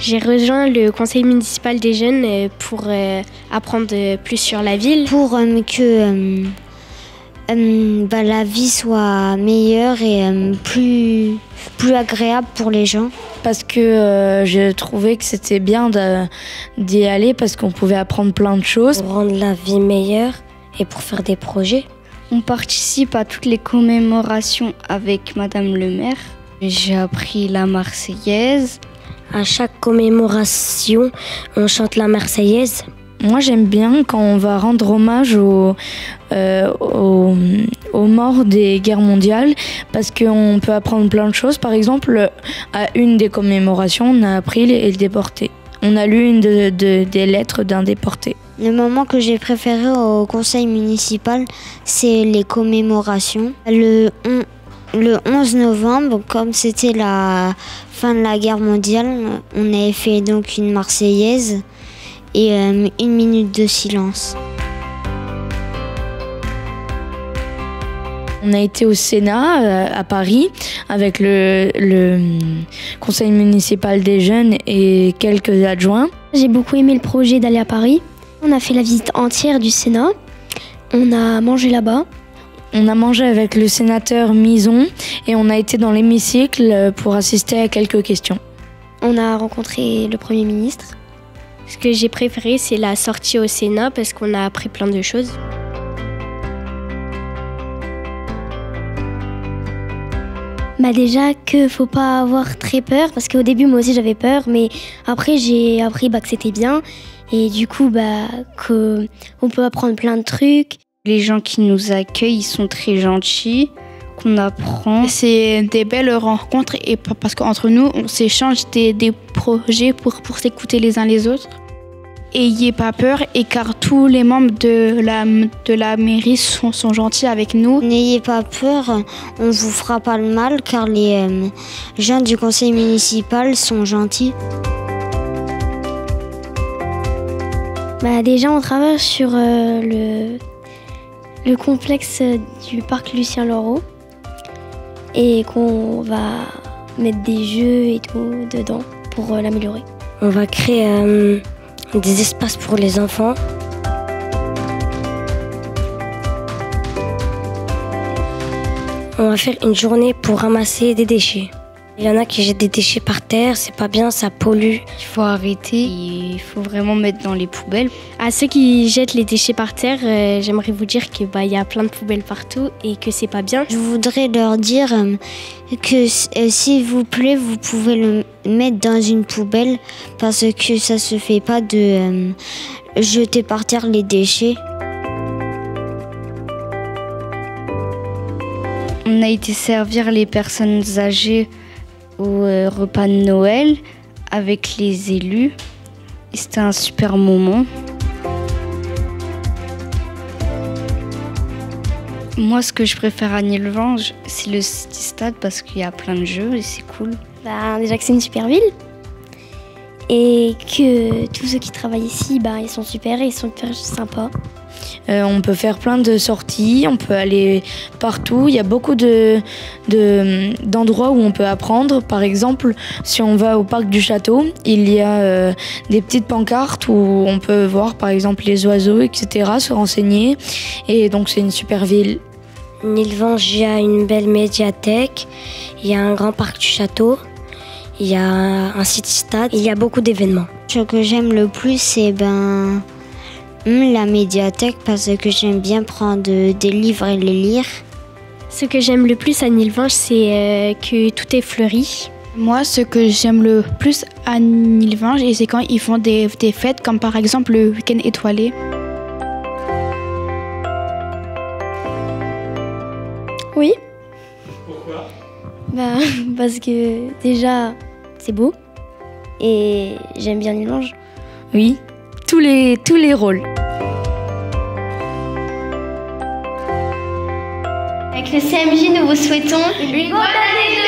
J'ai rejoint le conseil municipal des jeunes pour apprendre plus sur la ville. Pour que la vie soit meilleure et plus agréable pour les gens. Parce que je trouvais que c'était bien d'y aller parce qu'on pouvait apprendre plein de choses. Pour rendre la vie meilleure et pour faire des projets. On participe à toutes les commémorations avec Madame le maire. J'ai appris la Marseillaise. À chaque commémoration, on chante la Marseillaise. Moi, j'aime bien quand on va rendre hommage aux morts des guerres mondiales parce qu'on peut apprendre plein de choses. Par exemple, à une des commémorations, on a appris les déportés. On a lu une des lettres d'un déporté. Le moment que j'ai préféré au conseil municipal, c'est les commémorations. Le 11 novembre, comme c'était la fin de la guerre mondiale, on avait fait donc une Marseillaise et 1 minute de silence. On a été au Sénat à Paris avec le conseil municipal des jeunes et quelques adjoints. J'ai beaucoup aimé le projet d'aller à Paris. On a fait la visite entière du Sénat. On a mangé là-bas. On a mangé avec le sénateur Mison et on a été dans l'hémicycle pour assister à quelques questions. On a rencontré le Premier ministre. Ce que j'ai préféré, c'est la sortie au Sénat parce qu'on a appris plein de choses. Déjà que faut pas avoir très peur parce qu'au début moi aussi j'avais peur mais après j'ai appris que c'était bien et du coup qu'on peut apprendre plein de trucs. Les gens qui nous accueillent, ils sont très gentils, qu'on apprend. C'est des belles rencontres et parce qu'entre nous on s'échange des projets pour s'écouter les uns les autres. Ayez pas peur et car tous les membres de la mairie sont gentils avec nous. N'ayez pas peur, on vous fera pas le mal car les gens du conseil municipal sont gentils. Déjà on travaille sur le complexe du parc Lucien Lorrault et qu'on va mettre des jeux et tout dedans pour l'améliorer. On va créer des espaces pour les enfants. On va faire une journée pour ramasser des déchets. Il y en a qui jettent des déchets par terre, c'est pas bien, ça pollue. Il faut arrêter, il faut vraiment mettre dans les poubelles. À ceux qui jettent les déchets par terre, j'aimerais vous dire que y a plein de poubelles partout et que c'est pas bien. Je voudrais leur dire que s'il vous plaît, vous pouvez le mettre dans une poubelle parce que ça se fait pas de jeter par terre les déchets. On a été servir les personnes âgées au repas de Noël avec les élus. Et c'était un super moment. Moi, ce que je préfère à Nilvange, c'est le City Stade parce qu'il y a plein de jeux et c'est cool. Déjà que c'est une super ville et que tous ceux qui travaillent ici, ils sont super et ils sont super sympas. On peut faire plein de sorties, on peut aller partout. Il y a beaucoup d'endroits où on peut apprendre. Par exemple, si on va au parc du château, il y a des petites pancartes où on peut voir par exemple les oiseaux, etc., se renseigner. Et donc c'est une super ville. Nilvange, il y a une belle médiathèque, il y a un grand parc du château, il y a un city stade, il y a beaucoup d'événements. Ce que j'aime le plus, c'est la médiathèque parce que j'aime bien prendre des livres et les lire. Ce que j'aime le plus à Nilvange, c'est que tout est fleuri. Moi, ce que j'aime le plus à Nilvange, c'est quand ils font des fêtes, comme par exemple le week-end étoilé. Oui. Pourquoi ? Parce que déjà, c'est beau et j'aime bien Nilvange. Oui, tous les rôles. Avec le CMJ, nous vous souhaitons une bonne année 2020.